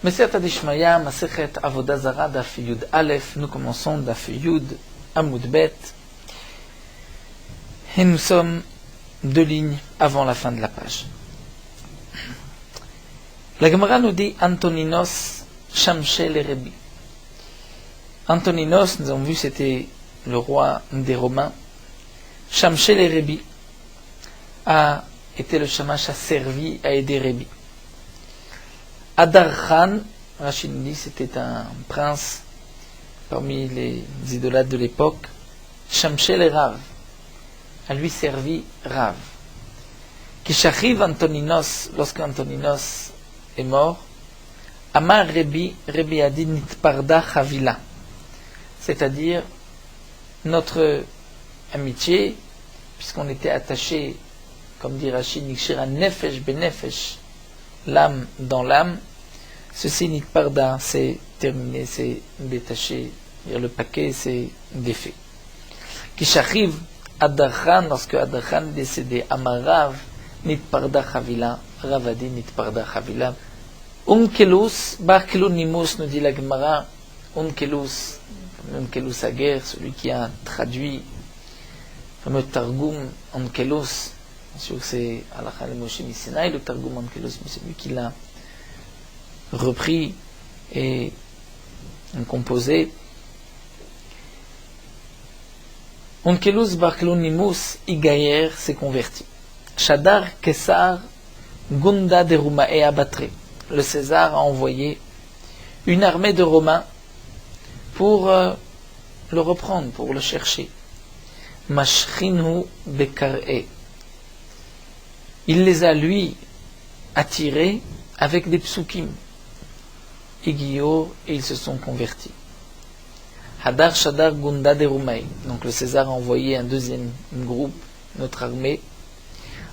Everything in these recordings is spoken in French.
Meseret Adishmaya, Masechet Avodah Zara, Daf Yud Aleph. Nous commençons Daf Yud Amud Bet. Et nous sommes 2 lignes avant la fin de la page. La Gemara nous dit Antoninos Shamshel et Rebi. Antoninos, nous avons vu, c'était le roi des Romains. Shamshel et Rebi a été le Shamash, a servi à aider Rebi. Adar Khan, Rachid nous dit, c'était un prince parmi les idolâtres de l'époque. Shamshel et Rav, a lui servi Rav. Kishachiv Antoninos, lorsque Antoninos est mort, Amar Rebi, Rebi a dit Nitparda Chavila, c'est-à-dire notre amitié, puisqu'on était attachés, comme dit Rachid, Nikshira Nefesh Benefesh, l'âme dans l'âme, ceci Nitparda, c'est terminé, c'est détaché, le paquet c'est défait. Kishachiv Adarchan, lorsque Adarchan est décédé, Amarav, Nitparda Chavila, Ravadi Nitparda Chavila. Unkelus, Bar Kelunimus, nous dit la Gemara, Unkelus à guerre, celui qui a traduit le fameux Targum Unkelus, bien sûr que c'est Halakha le Moshe Misinaï, le Targum Unkelus, mais c'est lui qui l'a repris et composé. Onkelus Barkelonimus Igayer s'est converti. Shadar Kesar Gunda de Roumae Abatre. Le César a envoyé une armée de Romains pour le reprendre, pour le chercher. Mashchinu Bekar'e. Il les a, lui, attirés avec des psukim. Igior, et ils se sont convertis. Hadar Shadar Gunda de Roumae. Donc le César a envoyé un deuxième groupe, notre armée,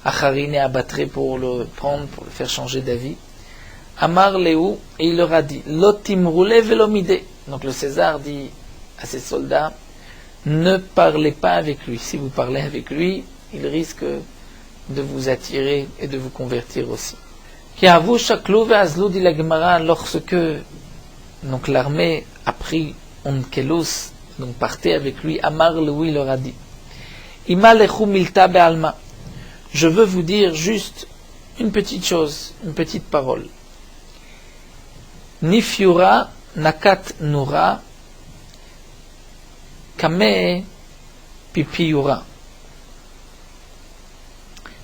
Acharine et Abatre pour le prendre, pour le faire changer d'avis. Amar Léou, et il leur a dit, Lotimroule velomide. Donc le César dit à ses soldats, ne parlez pas avec lui. Si vous parlez avec lui, il risque de vous attirer et de vous convertir aussi. Qui avoue Shaklou ve'azlou, dit la Gemara, lorsque donc l'armée a pris Onkelus, donc partez avec lui, Amar Léou, il leur a dit, Ima lechu milta be'alma. Je veux vous dire juste une petite chose, une petite parole. Nifiura nakat nura kame pipiura.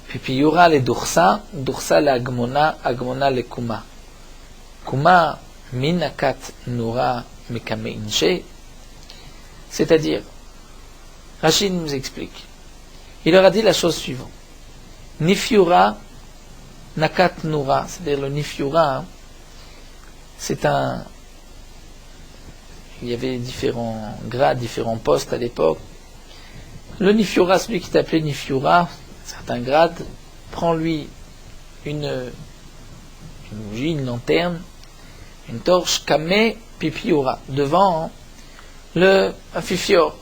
Pipiura le dursa, dursa le agmona, agmona le kuma. Kuma minakat nura mekame inche. C'est-à-dire, Rachid nous explique. Il leur a dit la chose suivante. Nifiura nakat nura, c'est-à-dire le Nifiura, c'est un... Il y avait différents grades, différents postes à l'époque. Le Nifiura, celui qui est appelé Nifiura, certains grades, prend lui une bougie, une lanterne, une torche, Kame Pipiura, devant le Afifior,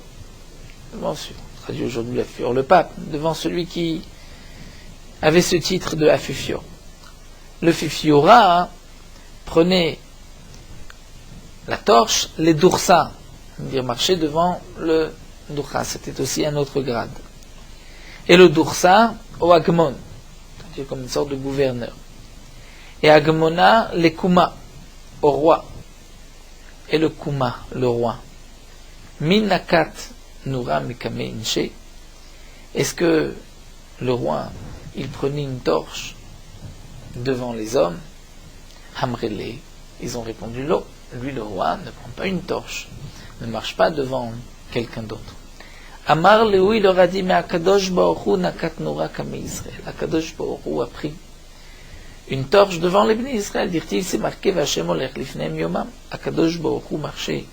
devant, traduit aujourd'hui l'Afifior, le pape, devant celui qui avait ce titre de Afifior. Le Fifiora prenait la torche, les Dursa, c'est-à-dire marcher devant le Dursa, c'était aussi un autre grade. Et le Dursa au Agmon, c'est-à-dire comme une sorte de gouverneur. Et Agmona, les Kuma, au roi. Et le Kuma, le roi. Minakat Nura Mikame Inche. Est-ce que le roi, il prenait une torche devant les hommes? Hamrele, ils ont répondu l'eau. Lui, le roi, ne prend pas une torche, ne marche pas devant quelqu'un d'autre. Amar Léou, il leur a dit, mais Akadosh Baruch Hu nakat nura kame Israël. Akadosh Baruch Hu a pris une torche devant les Bnei Israël. Dit-il, c'est marqué, Vachem olech lifneim yomam. Akadosh Baruch Hu marchait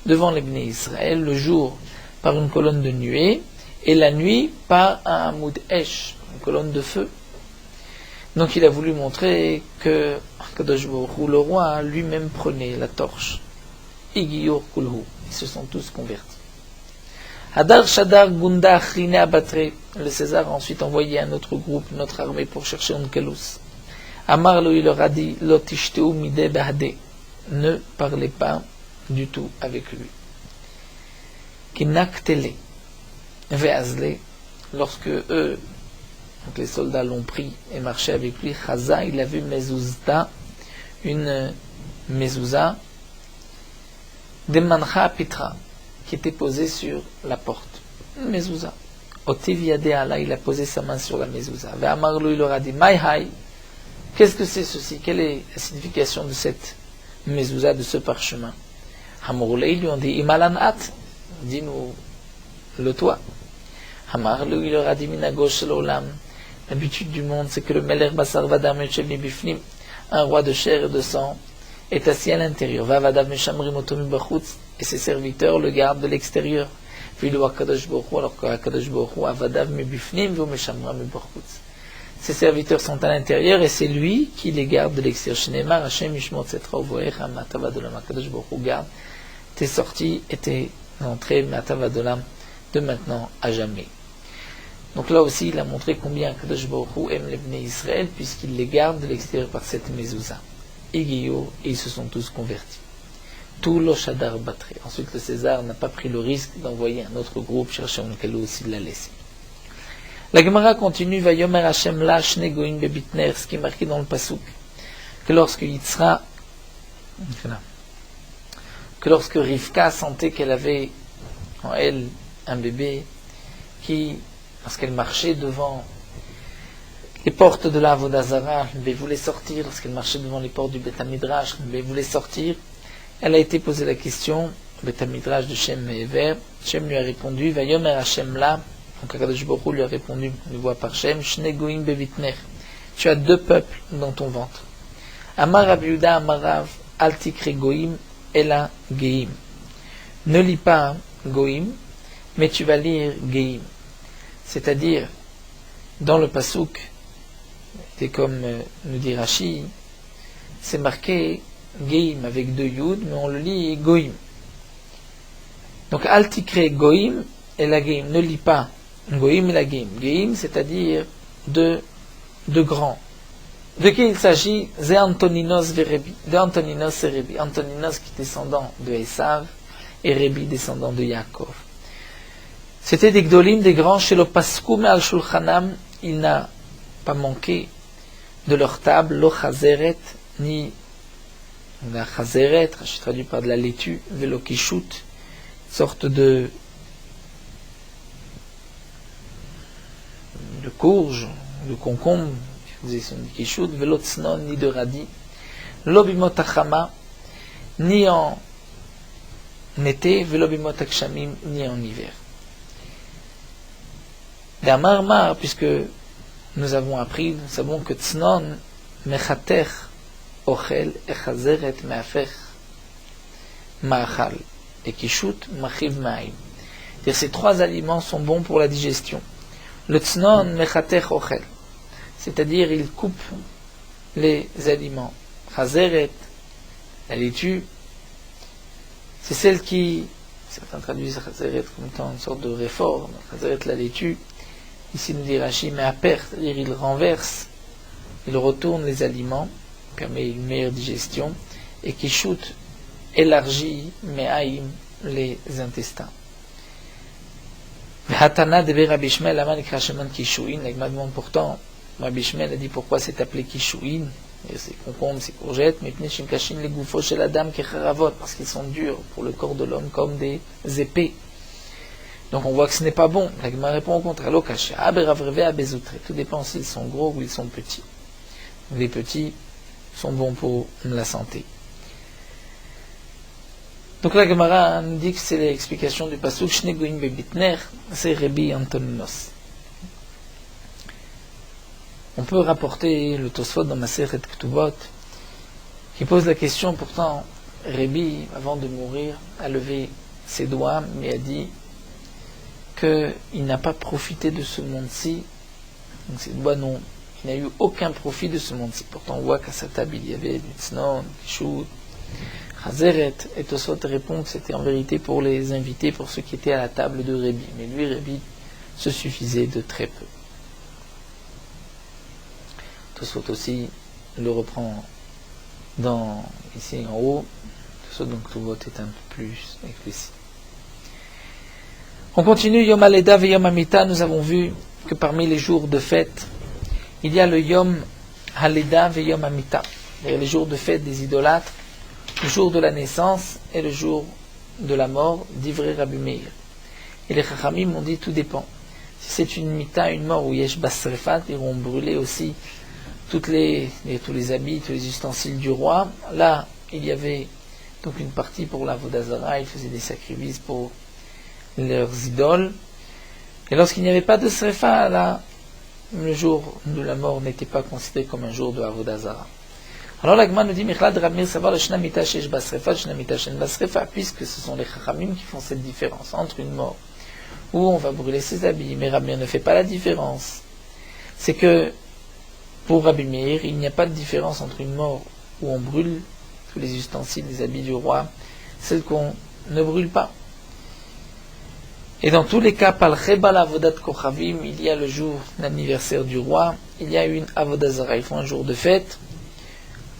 devant les Bnei Israël le jour par une colonne de nuée et la nuit par un moud esh, une colonne de feu. Donc il a voulu montrer que Akadosh Baruch Hu, le roi, lui-même prenait la torche. Igiyor kulhu. Ils se sont tous convertis. Hadar Shadar Gunda Achrine Abatre. Le César a ensuite envoyé un autre groupe, notre armée, pour chercher Onkelus. Amar lui leur a dit, Lotishteu mide bahade. ne parlaient pas du tout avec lui. Kinaktele, veazle, lorsque eux, donc les soldats l'ont pris et marché avec lui, Chaza, il a vu mezuzta, une mezouza, de mancha pitra, qui était posée sur la porte. Une mezouza. Otiviade Allah, il a posé sa main sur la mezouza. Ve'amarlu, il leur a dit, Maïhaï, qu'est-ce que c'est ceci? Quelle est la signification de cette mezouza, de ce parchemin? Hamourlei, lui ont dit, Imalan at, dis-nous le toit. Hamarlu, il leur a dit, Minagosh l'olam, l'habitude du monde, c'est que le Meler Basar Vadam Echevni Bifnim, un roi de chair et de sang, est assis à l'intérieur. Vavadav Meshamrim Otomi Bachutz, et ses serviteurs le gardent de l'extérieur. Vilu Akadosh Baruch Hu, alors qu'Akadosh Baruch Hu, Avadav Mebifnim, Vu Meshamram Bachutz. Ses serviteurs sont à l'intérieur et c'est lui qui les garde de l'extérieur. Shneimar Hashem Yishmot Setra Uvoecha Matavadolam. Akadosh Baruch Hu garde tes sorties et tes entrées Matavadolam de maintenant à jamais. Donc là aussi, il a montré combien Akadosh Baruch Hu aime les Bnei Israël puisqu'il les garde de l'extérieur par cette mezouza. Et Guillaume, et ils se sont tous convertis. Tout le Shadar Batre. Ensuite, le César n'a pas pris le risque d'envoyer un autre groupe chercher Onkelou s'il l'a laissé. La Gemara continue, Vayomer Hashem la shne goim bebitner, ce qui est marqué dans le Pasuk, que lorsque Yitzra, que lorsque Rivka sentait qu'elle avait en elle un bébé qui, lorsqu'elle marchait devant les portes de la Avodah Zarah, le bébé voulait sortir, lorsqu'elle marchait devant les portes du Beth Midrash, le bébé voulait sortir, elle a été posée la question, Beth Midrash de Shem et Ever, Shem lui a répondu, Vayomer Hashem la, donc Akadosh Baruch Hu lui a répondu, on le voit par Shem, Shne goim bevitner, tu as deux peuples dans ton ventre. Amar Rabbi Yehuda Amarav, al tikre goim, ela geim. Ne lis pas goim, mais tu vas lire geim. C'est-à-dire, dans le Pasuk, c'est comme nous dit Rashi, c'est marqué geim avec deux yud, mais on le lit goim. Donc al tikre goim, ela geim, ne lis pas Goïm et la Geim. Geim, c'est-à-dire de grands. De qui il s'agit? Zé Antoninos et Rebi. De Antoninos et Rebi. Antoninos qui est descendant de Esav et Rebi descendant de Yaakov. C'était des Gdolim, des grands, chez le Paskum et al-Shulchanam, il n'a pas manqué de leur table, lo Chazeret, ni la Chazeret, je suis traduit par de la laitue, velo Kishut, sorte de courge, de concombre, qui faisait du kishut, velotznon, ni de radis, lobimot achama, ni en été, velobimot akshamim, ni en hiver. D'Amarmar, puisque nous avons appris, nous savons que tznon, mechater, ochel, echazeret, meafech, ma'achal, et kishut, machiv ma'im. C'est-à-dire ces trois aliments sont bons pour la digestion. Le tznon mechater ochel, c'est-à-dire il coupe les aliments. Chazeret, la laitue, c'est celle qui, certains traduisent chazeret comme étant une sorte de réforme. Chazeret, la laitue, ici nous dit Rashi, mais à perte, c'est-à-dire il renverse, il retourne les aliments, permet une meilleure digestion, et qui shoot, élargit, me'aim, les intestins. Hatana de Rabbi Shmuel Aman Krashaman Kishuin. La demande pourtant, Rabbi Shmuel a dit pourquoi c'est appelé Kishuin. C'est concombre, c'est courgettes, mais Pneshim Kashin les goufos chez la dame Kecharavot, parce qu'ils sont durs pour le corps de l'homme comme des épées. Donc on voit que ce n'est pas bon. La Gemara répond au contraire. Lokasha, Aberavreve Abezoutre. Tout dépend s'ils sont gros ou ils sont petits. Les petits sont bons pour la santé. Donc la Gemara nous dit que c'est l'explication du Pasuk Shne goim bebitner, c'est Rebi Antoninos. On peut rapporter le Tosfot dans Masechet Ketubot qui pose la question, pourtant Rebi, avant de mourir, a levé ses doigts, mais a dit qu'il n'a pas profité de ce monde-ci. Donc ses doigts non, il n'a eu aucun profit de ce monde-ci. Pourtant on voit qu'à sa table il y avait du tznon, du kishut, Chazeret, et Tosfot répond que c'était en vérité pour les invités, pour ceux qui étaient à la table de Rebi. Mais lui, Rebi, se suffisait de très peu. Tosfot aussi le reprend ici en haut, tout ça, donc tout vote est un peu plus explicite. On continue, Yom Haleda et Yom Hamita. Nous avons vu que parmi les jours de fête, il y a le Yom Haleda et Yom Hamita, les jours de fête des idolâtres, le jour de la naissance et le jour de la mort d'Ivrei Rabbi Meir. Et les Chachamim ont dit tout dépend. Si c'est une Mita, une mort où Yesh Basrefat, ils vont brûler aussi tous les habits, tous les ustensiles du roi. Là, il y avait donc une partie pour la Vodazara, ils faisaient des sacrifices pour leurs idoles. Et lorsqu'il n'y avait pas de Srefa, là, le jour de la mort n'était pas considéré comme un jour de Avodazara. Alors la Gemara nous dit, puisque ce sont les Chachamim qui font cette différence entre une mort où on va brûler ses habits, mais Rabbi Meir ne fait pas la différence. C'est que pour Rabbi Meir, il n'y a pas de différence entre une mort où on brûle tous les ustensiles, les habits du roi, celle qu'on ne brûle pas. Et dans tous les cas, par le Avodat Kochavim, il y a le jour d'anniversaire du roi, il y a une Avodazara, ils font un jour de fête,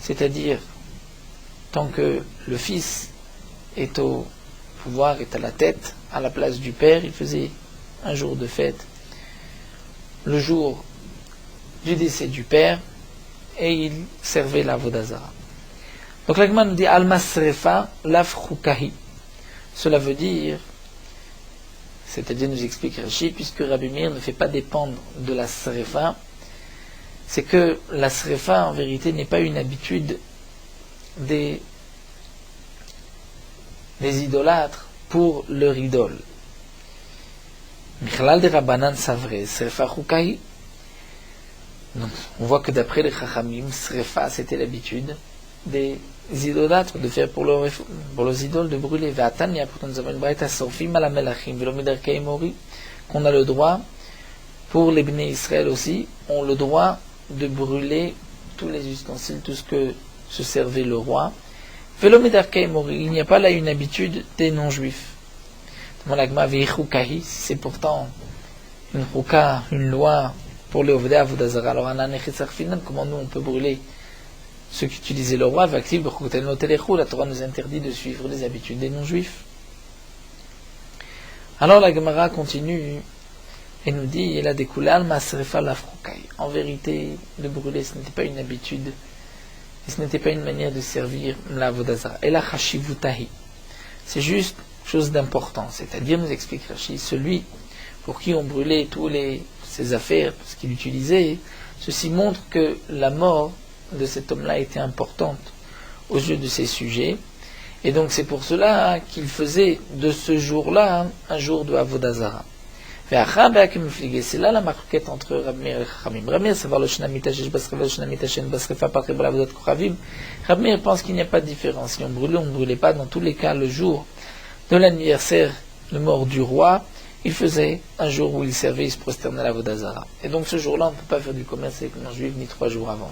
c'est-à-dire, tant que le fils est au pouvoir, est à la tête, à la place du père, il faisait un jour de fête, le jour du décès du père, et il servait la Avodazara. Donc l'Agma nous dit Alma Srefa Lafrukahi. Cela veut dire, c'est-à-dire nous explique Rashi, puisque Rabbi Meir ne fait pas dépendre de la Srefa, c'est que la Srefa en vérité n'est pas une habitude des idolâtres pour leur idole. Michlal de Rabbanan Savre, Srefa Chukahi. Donc, on voit que d'après les Chachamim, Srefa c'était l'habitude des idolâtres de faire pour leurs idoles de brûler. Ve'atania, pourtant nous avons une braïta Sofim ala melachim velomidar keimori, qu'on a le droit, pour les Bnei Israël aussi, ont le droit de brûler tous les ustensiles, tout ce que se servait le roi. Velomidar keimori, il n'y a pas là une habitude des non-juifs. C'est pourtant une chouka, une loi pour les Ovdei Avodazara. Alors, comment nous on peut brûler ceux qui utilisaient le roi? La Torah nous interdit de suivre les habitudes des non-juifs. Alors la Gemara continue et nous dit en vérité, de brûler, ce n'était pas une habitude, et ce n'était pas une manière de servir la Avodazara. Et la Chashivutahi, c'est juste chose d'important, c'est-à-dire, nous explique Rashi, celui pour qui on brûlait ses affaires, ce qu'il utilisait, ceci montre que la mort de cet homme-là était importante aux yeux de ses sujets, et donc c'est pour cela qu'il faisait de ce jour-là un jour de Avodazara. C'est là la marquette entre Rabbi Meir et Chachamim. Rabbi Meir, savoir le Shnamita Shesh Basrefa, le Shnamita Shesh Basrefa, par Rebbe Avodat Kochavim. Rabbi Meir pense qu'il n'y a pas de différence. Si on brûlait, on ne brûlait pas. Dans tous les cas, le jour de l'anniversaire de mort du roi, il faisait un jour où il servait, il se prosternait à la Vodazara. Et donc ce jour-là, on ne peut pas faire du commerce avec les juifs ni 3 jours avant.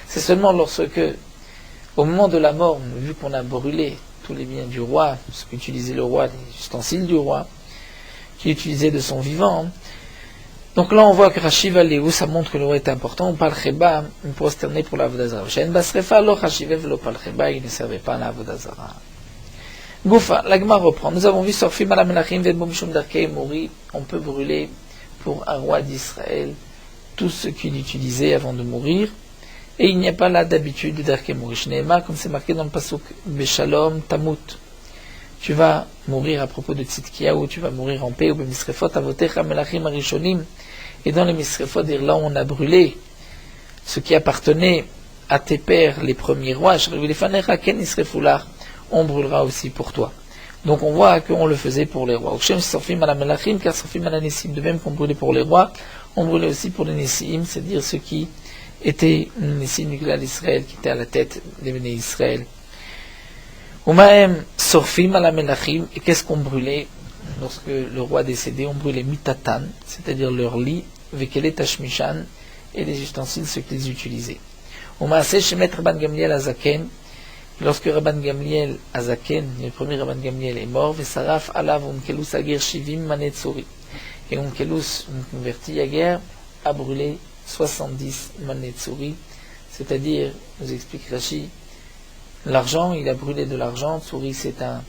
C'est seulement lorsque, au moment de la mort, vu qu'on a brûlé tous les biens du roi, ce qu'utilisait le roi, les ustensiles du roi, qu'il utilisait de son vivant. Donc là, on voit que Rashi Valéou, ça montre que le roi est important. On parle Cheba, on prosternait pour la Vodazara. Shen Basrefa, lo Rashivev, lo parle Cheba, il ne servait pas à la Vodazara. Goufa, la Gemara reprend. Nous avons vu Sorfim ala Melachim Vedbo Mishum Darkei Mori. On peut brûler pour un roi d'Israël tout ce qu'il utilisait avant de mourir. Et il n'y a pas là d'habitude de Darkei Mori. Shneema, comme c'est marqué dans le pasuk Beshalom Tamut. Tu vas mourir à propos de Tzidkia, ou tu vas mourir en paix, ou Bemisrefot Avotecha Melachim Arishonim. Et dans les Misrefot, là où on a brûlé ce qui appartenait à tes pères, les premiers rois, on brûlera aussi pour toi. Donc on voit qu'on le faisait pour les rois. De même qu'on brûlait pour les rois, on brûlait aussi pour les Nessiim, c'est-à-dire ceux qui étaient Nessim Nicolas d'Israël, qui étaient à la tête des Béné Israël. Et qu'est-ce qu'on brûlait lorsque le roi décédait? On brûlait mitatan, c'est-à-dire leur lit, vekele tashmishan, et les ustensiles, ceux qu'ils utilisaient. Lorsque Rabban Gamliel Azaken, le premier Rabban Gamliel, est mort, Vesaraf alav Onkelus Agir Shivim Manetzori. Et Onkelus, converti à guerre, a brûlé 70 Manetzori, C'est-à-dire, nous explique Rashi, l'argent, il a brûlé de l'argent, Tsuri c'est un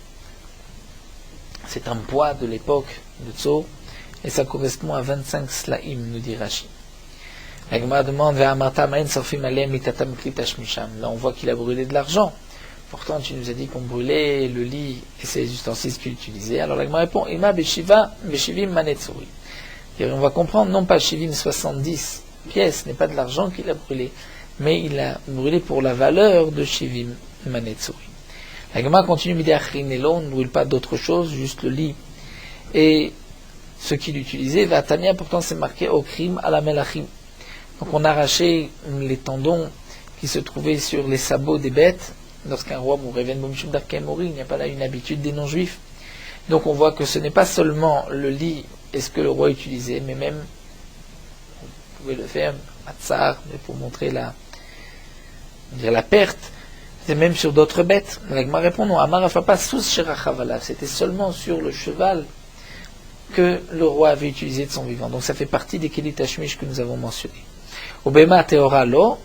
poids de l'époque de Tso, et ça correspond à 25 slaim, nous dit Rashi. La Gemara demande, là on voit qu'il a brûlé de l'argent. Pourtant, tu nous as dit qu'on brûlait le lit et ses ustensiles qu'il utilisait. Alors la Gemara répond, Ima beshivim manetsuri. Et on va comprendre, non pas shivim 70 pièces, n'est pas de l'argent qu'il a brûlé, mais il a brûlé pour la valeur de shivim manetsuri. La Gemara continue, on ne brûle pas d'autre chose, juste le lit. Et ce qu'il utilisait, Vatania, pourtant c'est marqué au crime à la melachim. Donc on arrachait les tendons qui se trouvaient sur les sabots des bêtes. Lorsqu'un roi mourait, il n'y a pas là une habitude des non-juifs. Donc on voit que ce n'est pas seulement le lit et ce que le roi utilisait, mais même, vous pouvez le faire à tsar, mais pour montrer la perte, c'est même sur d'autres bêtes. La Gemara répond non, Amar Afapa sous Sherachavala, c'était seulement sur le cheval que le roi avait utilisé de son vivant. Donc ça fait partie des Kelit Hashmish que nous avons mentionnés. Obema Teora lo,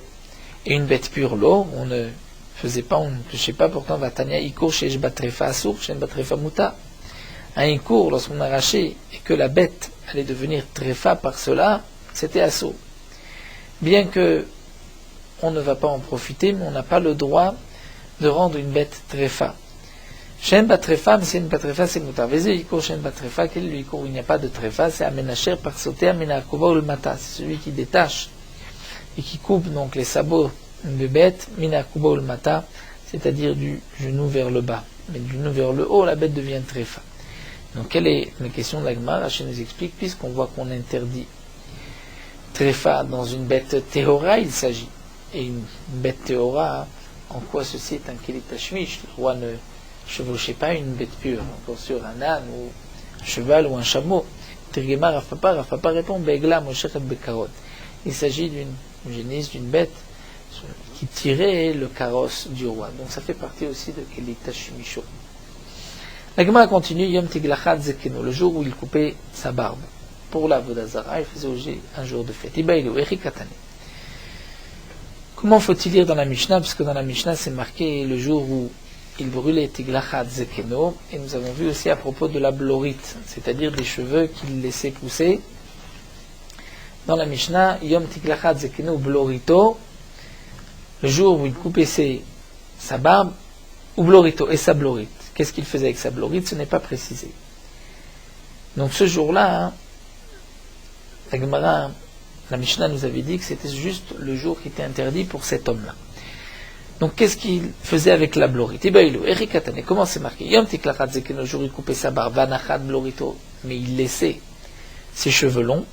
et une bête pure lo, on ne faisait pas, on ne touchait pas, pourtant Vatania Ikur Shesh Batrefa Asur, Shesh Batrefa Muta. Un Ikur, lorsqu'on arrachait et que la bête allait devenir Trefa par cela, c'était Asur. Bien que on ne va pas en profiter, mais on n'a pas le droit de rendre une bête Trefa. Shen Batrefa, mais c'est une Batrefa, c'est Muta. Vezé Ikur Shen Batrefa, quel est le Ikur où il n'y a pas de Trefa, c'est Amenacher par sauter Amenakuba ou le Mata, c'est celui qui détache et qui coupe donc les sabots de bête, Minakuba ou le Mata, c'est-à-dire du genou vers le bas. Mais du genou vers le haut, la bête devient Trefa. Donc quelle est la question de la Gemara? Rachid nous explique, puisqu'on voit qu'on interdit Trefa dans une bête Tehora, il s'agit. Et une bête Tehora, en quoi ceci est un Kelit Hashmish? Le roi ne chevauchait pas une bête pure, encore sur un âne ou un cheval ou un chameau. Tergema Rafapa répond Begla Mosher Bekarot. Il s'agit d'une génisse, d'une bête qui tirait le carrosse du roi. Donc ça fait partie aussi de Kelit Hashmisho. La Gemara continue, Yom Tiglachat Zekeno, le jour où il coupait sa barbe. Pour la Vodazara, il faisait aussi un jour de fête. Ibaïlou, Erikatane. Comment faut-il lire dans la Mishnah? Parce que dans la Mishnah, c'est marqué le jour où il brûlait Tiglachat Zekeno. Et nous avons vu aussi à propos de la blorite, c'est-à-dire des cheveux qu'il laissait pousser. Dans la Mishnah, Yom Tiglachat Zekeno Blorito, le jour où il coupait sa barbe, ou Blorito, et sa blorite. Qu'est-ce qu'il faisait avec sa blorite? Ce n'est pas précisé. Donc ce jour-là, la Gemara, la Mishnah nous avait dit que c'était juste le jour qui était interdit pour cet homme-là. Donc qu'est-ce qu'il faisait avec la blorite? Ibaïlou, Erikatane, comment c'est marqué? Yom Tiklachat Zekeno, le jour où il coupait sa barbe, Vanachat Blorito, mais il laissait ses cheveux longs.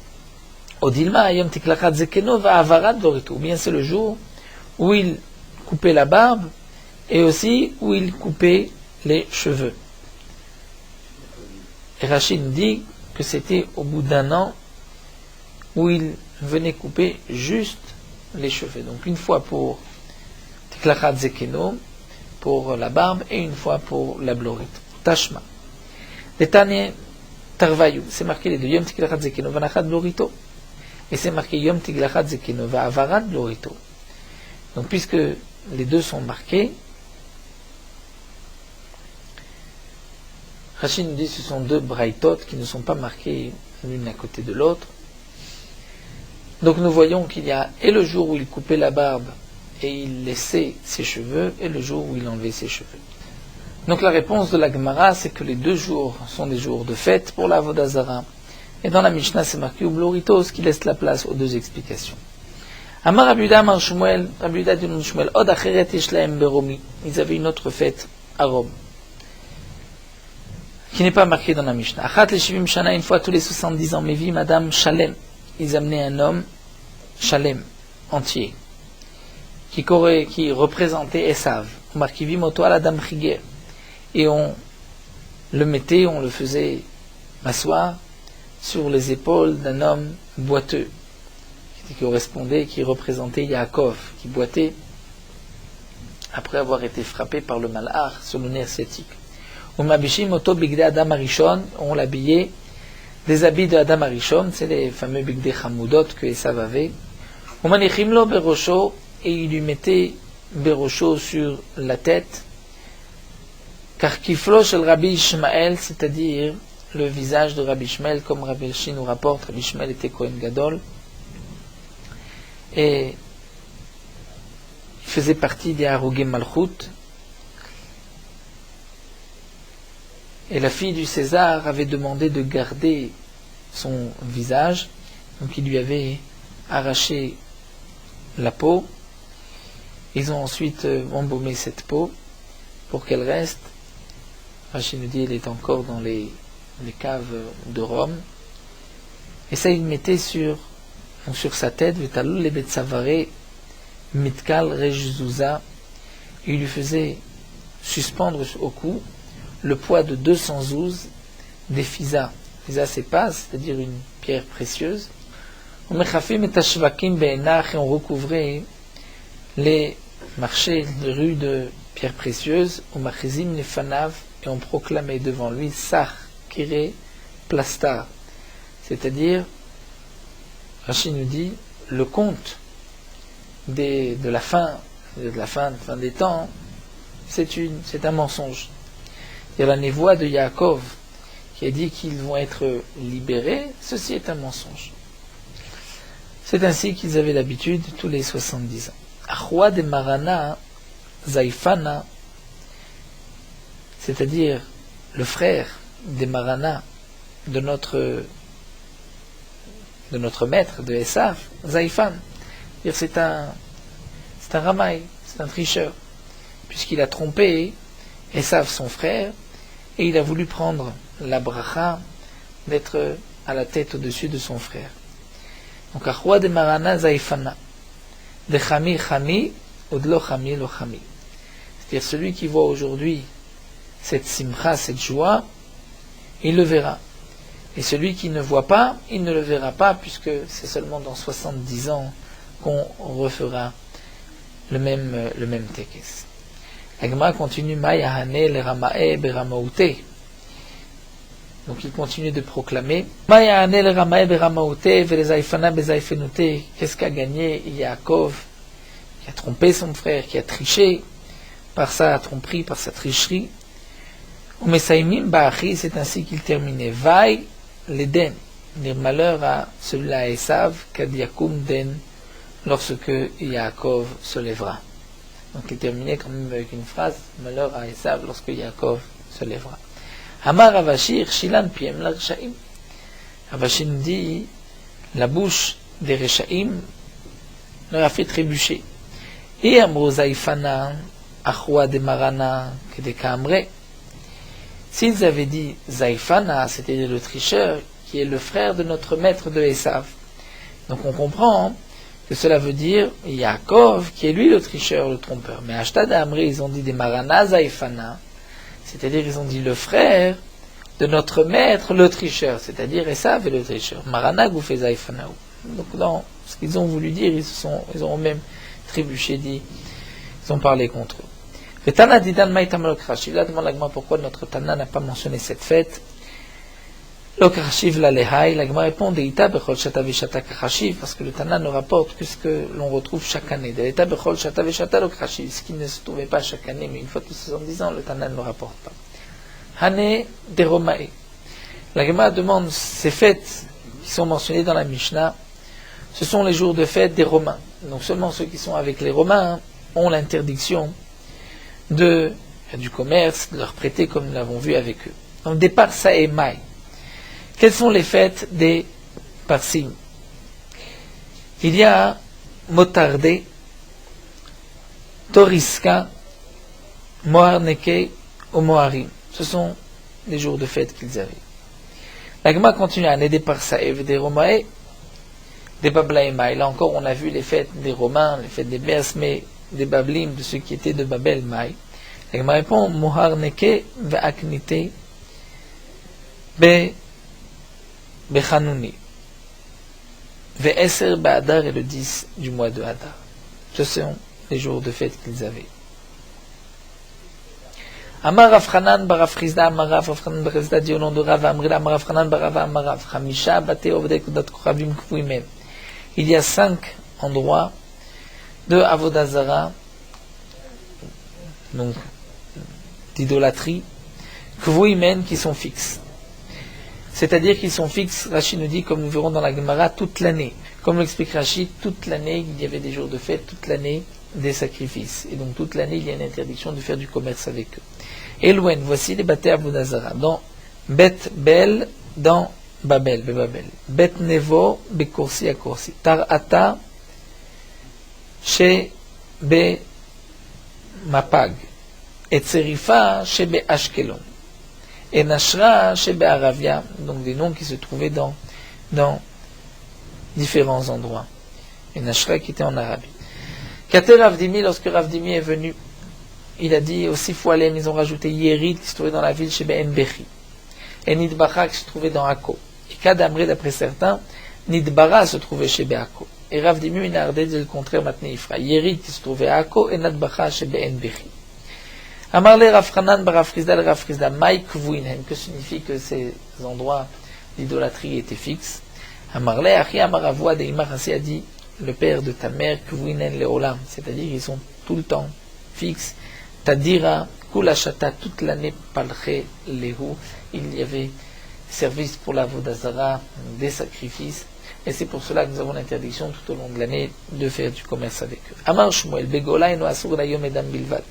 Odilma, Yom Tiklachat Zekeno, va Avarat Blorito. Ou bien c'est le jour où il coupait la barbe et aussi où il coupait les cheveux. Et Rachid nous dit que c'était au bout d'un an où il venait couper juste les cheveux. Donc une fois pour Tiklachat Zekeno, pour la barbe, et une fois pour la blorite. Tashma. Letane Tarvayu, c'est marqué les deux. Yom Tiklachat Zekeno, Vanachat Blorito. Et c'est marqué Yom Tiklachat Zekeno, Va Avarat Blorito. Donc puisque les deux sont marqués, Rachid nous dit que ce sont deux braïtot qui ne sont pas marqués l'une à côté de l'autre. Donc nous voyons qu'il y a et le jour où il coupait la barbe et il laissait ses cheveux, et le jour où il enlevait ses cheveux. Donc la réponse de la Gemara, c'est que les deux jours sont des jours de fête pour la Vodazara. Et dans la Mishnah, c'est marqué Ublorito, ce qui laisse la place aux deux explications. Amar Rabuda Amar Shmuel, Rabuda dit Shmuel, Od Acheret Yeshlaem Beromi. Ils avaient une autre fête à Rome, qui n'est pas marquée dans la Mishnah. Achat le Shivim Shana, une fois tous les 70 ans, Mevi Madame Shalem. Ils amenaient un homme Shalem, entier, qui représentait Esav. On marquait Vimoto à la dame Chiger. Et on le faisait m'asseoir sur les épaules d'un homme boiteux, qui représentait Yaakov, qui boitait après avoir été frappé par le malhar sur le nerf sciatique. On l'habillait des habits de Adam Arishon, c'est les fameux Bigdei Hamoudot que Esav avait. et il lui mettait Berocho sur la tête, car Kiflo shel Rabbi Ishmael, c'est-à-dire le visage de Rabbi Ishmael, comme Rabbi Elchi nous rapporte, Rabbi Ishmael était Kohen Gadol, et il faisait partie des Harogé Malchut, et la fille du César avait demandé de garder son visage, donc il lui avait arraché la peau. Ils ont ensuite embaumé cette peau pour qu'elle reste. Rachid nous dit qu'elle est encore dans les caves de Rome. Et ça, il mettait sur sa tête, Vetalul le Betsavare, Mitkal Rejzouza. Il lui faisait suspendre au cou le poids de 200 zouz des Fisa. Fisa, c'est pas, c'est-à-dire une pierre précieuse. Et on recouvrait les marchés, les rues de pierres précieuses, et on proclamait devant lui Sach, Kiré, Plasta. C'est-à-dire, Rachid nous dit, le conte de la fin des temps, c'est un mensonge. Il y a la névoie de Yaakov qui a dit qu'ils vont être libérés, ceci est un mensonge. C'est ainsi qu'ils avaient l'habitude tous les 70 ans. Achwa de Marana, Zaifana, c'est-à-dire le frère des Marana, de notre maître, de Esav, Zaifan. C'est un ramaï, c'est un tricheur, puisqu'il a trompé Esav, son frère, et il a voulu prendre la bracha d'être à la tête au-dessus de son frère. Donc, Achwa de Marana Zaifana, de Chami Chami, ou de Lo Chami Lo Chami. C'est-à-dire celui qui voit aujourd'hui cette simcha, cette joie, il le verra. Et celui qui ne voit pas, il ne le verra pas, puisque c'est seulement dans 70 ans qu'on refera le même tekes. La Gemara continue, Mayahane le Ramae beramaouté. Donc il continue de proclamer, Mayahane le Ramae beramaouté, velezaifana bezaifenouté. Qu'est-ce qu'a gagné Yaakov, qui a trompé son frère, qui a triché par sa tromperie, par sa tricherie. Umesaimim ba'achi, c'est ainsi qu'il terminait. Vai l'Eden, dire malheur à celui-là à Esav, kad yakum den, lorsque Yaakov se lèvera. Donc il terminait quand même avec une phrase, malheur à Esav lorsque Yaakov se lèvera. Amar Ravashir, Shilan piem la Reshaim. Ravashir dit, la bouche des Reshaim leur a fait trébucher. Et Amro Zaifana, Achwa de Marana, que de Kamre. S'ils avaient dit Zaifana, c'est-à-dire le tricheur, qui est le frère de notre maître de Esav. Donc on comprend que cela veut dire Yaakov, qui est lui le tricheur, le trompeur. Mais Ashtad Amri, ils ont dit des Marana Zaifana, c'est-à-dire ils ont dit le frère de notre maître, le tricheur, c'est-à-dire Esav est le tricheur. Marana Goufé Zaifana. Donc dans ce qu'ils ont voulu dire, ils ont même trébuché, ils ont parlé contre eux. Le Tana Didan Maïtam Lokrashiv, là demande l'agma pourquoi notre Tana n'a pas mentionné cette fête. Lokrashiv la lehai, l'agma répond Deita Bechol Shata Veshata Krashiv, parce que le Tana ne rapporte que ce que l'on retrouve chaque année. Deita Bechol Shata Veshata Lokrashiv, ce qui ne se trouvait pas chaque année, mais une fois tous 70 ans, le Tana ne le rapporte pas. Hane de Romae. L'agma demande ces fêtes qui sont mentionnées dans la Mishnah, ce sont les jours de fête des Romains. Donc seulement ceux qui sont avec les Romains ont l'interdiction du commerce, de leur prêter comme nous l'avons vu avec eux. Donc des Parsa et Maï. Quelles sont les fêtes des Parsim? Il y a Motardé, Toriska, Moharneke ou Moharim. Ce sont les jours de fête qu'ils avaient. La Gemara continue à aller des Parsa et des Romae, des Babla et Maï. Là encore, on a vu les fêtes des Romains, les fêtes des Perses, mais des Bablim, de ceux qui étaient de Babel Maï. Et il me répond, Moharneke ve'aknite bechanouni ve'eser ba'adar et le 10 du mois de Hadar. Ce sont les jours de fête qu'ils avaient. Amar Rav Chanan bar Rav Chizda, Amar Rav Chanan bar Chizda dit au nom de Rav Amrila, Amar Rav Chanan bar Rav Amar Rav Chamisha bate ovdei kudat kochavim kvuimem. Il y a 5 endroits de Avodah Zara, donc d'idolâtrie, Kvuimen, qui sont fixes. C'est-à-dire qu'ils sont fixes, Rashi nous dit, comme nous verrons dans la Gemara, toute l'année. Comme l'explique Rashi, toute l'année, il y avait des jours de fête, toute l'année, des sacrifices. Et donc toute l'année, il y a une interdiction de faire du commerce avec eux. Elouen, voici les bâtés Avodah Zara. Dans Bet Bel, dans Babel, Bebabel. Bet Nevo, Bekorsi, Akorsi. Tarata, She Be Mapag. Et Serifa, She Be Ashkelon. Et Nashra, She Be Aravia. Donc des noms qui se trouvaient dans différents endroits. Et Nashra qui était en Arabie. Kater Ravdimi, lorsque Ravdimi est venu, il a dit aussi Foualem, ils ont rajouté Yerid qui se trouvait dans la ville chez Ben Bechi. Et Nidbara qui se trouvait dans Akko. Et Kadamré, d'après certains, Nidbara se trouvait chez Be'akko. Et Ravdimi, il a dit le contraire maintenant Ifra. Yerid qui se trouvait à Akko et Nidbara chez Ben Bechi. Amarle Rafranan Barafrizda, Rafrizda, Maïk Vuinhen. Que signifie que ces endroits d'idolâtrie étaient fixes? Amarle Achi Amaravua de Imachasi a dit le père de ta mère, Kvuinen Leolam. C'est-à-dire ils sont tout le temps fixes. Tadira, Kulashata, toute l'année, Palche Lehu, il y avait service pour la Vodazara, des sacrifices, et c'est pour cela que nous avons l'interdiction tout au long de l'année de faire du commerce avec eux. Amar Shmuel, Begola et Noasur Dayom Edam Bilvad.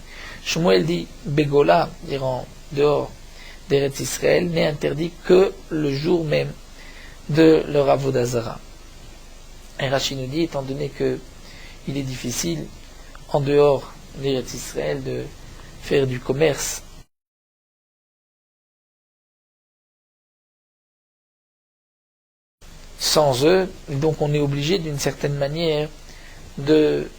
Shmuel dit, Begola, en dehors d'Eretz Israël, n'est interdit que le jour même de leur Avodazara. Et Rashi nous dit, étant donné que il est difficile, en dehors d'Eretz Israël, de faire du commerce sans eux, donc on est obligé d'une certaine manière d'être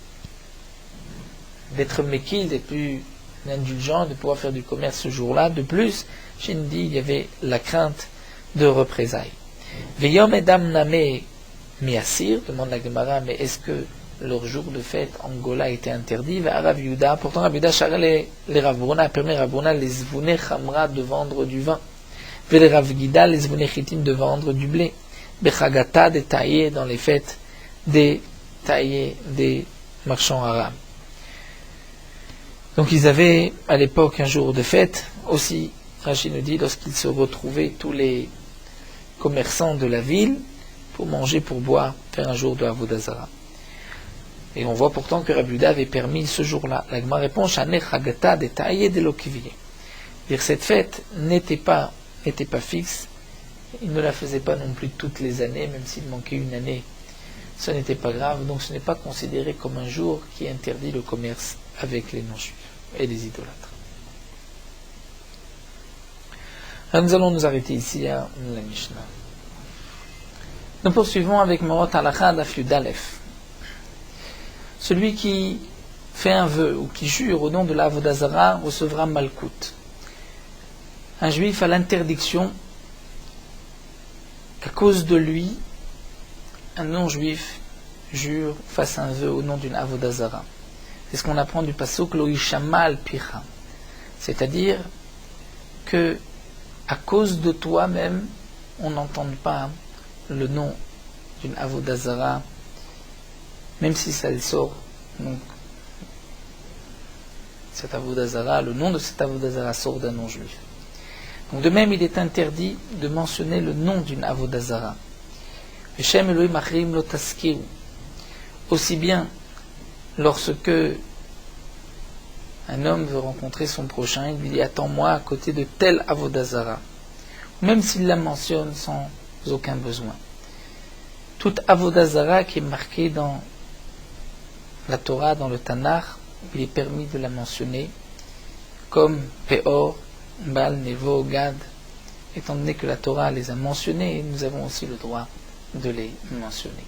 méquille, d'être plus indulgent, de pouvoir faire du commerce ce jour-là. De plus, Shindi, il y avait la crainte de représailles. Veyom edam name miasir, demande la Gemara, mais est-ce que leur jour de fête en Gola était interdit? Rav Yehuda, pourtant Rav Yehuda charrait les Rav Bruna, a permis Rav Bruna les zvouné chamra de vendre du vin, et les Rav Gida les zvouné chitim de vendre du blé, bechagata des taillés dans les fêtes des taillés des marchands arabes. Donc ils avaient à l'époque un jour de fête, aussi Rachid nous dit lorsqu'ils se retrouvaient tous les commerçants de la ville pour manger, pour boire, faire un jour de Avodah Zara. Et on voit pourtant que Rabbi Yehuda avait permis ce jour-là. La Gemara répond Shane Chagata de Taïe de Lokivier. Dire cette fête n'était pas fixe. Il ne la faisait pas non plus toutes les années, même s'il manquait une année. Ce n'était pas grave, donc ce n'est pas considéré comme un jour qui interdit le commerce avec les non-juifs et les idolâtres. Alors nous allons nous arrêter ici à la Mishnah. Nous poursuivons avec Morot Halakha Daf Yud Aleph. Celui qui fait un vœu ou qui jure au nom de la Avodah Zara recevra Malkout. Un juif a l'interdiction qu'à cause de lui, un non-juif jure, fasse un vœu au nom d'une Avodah Zara. C'est ce qu'on apprend du pasuk Lo Yishama al Picha. C'est-à-dire que à cause de toi-même, on n'entende pas le nom d'une Avodah Zara, même si ça sort, donc, cette Avodah Zara, le nom de cette Avodah Zara sort d'un non-juif. Donc de même, il est interdit de mentionner le nom d'une Avodah Zara. Hashem Elohim Achrim lo taskiru. Aussi bien lorsque un homme veut rencontrer son prochain, il lui dit attends-moi à côté de telle Avodah Zara. Même s'il la mentionne sans aucun besoin. Toute Avodah Zara qui est marquée dans la Torah, dans le Tanakh, il est permis de la mentionner comme Peor, Baal, Nevo, Gad, étant donné que la Torah les a mentionnés, nous avons aussi le droit de les mentionner.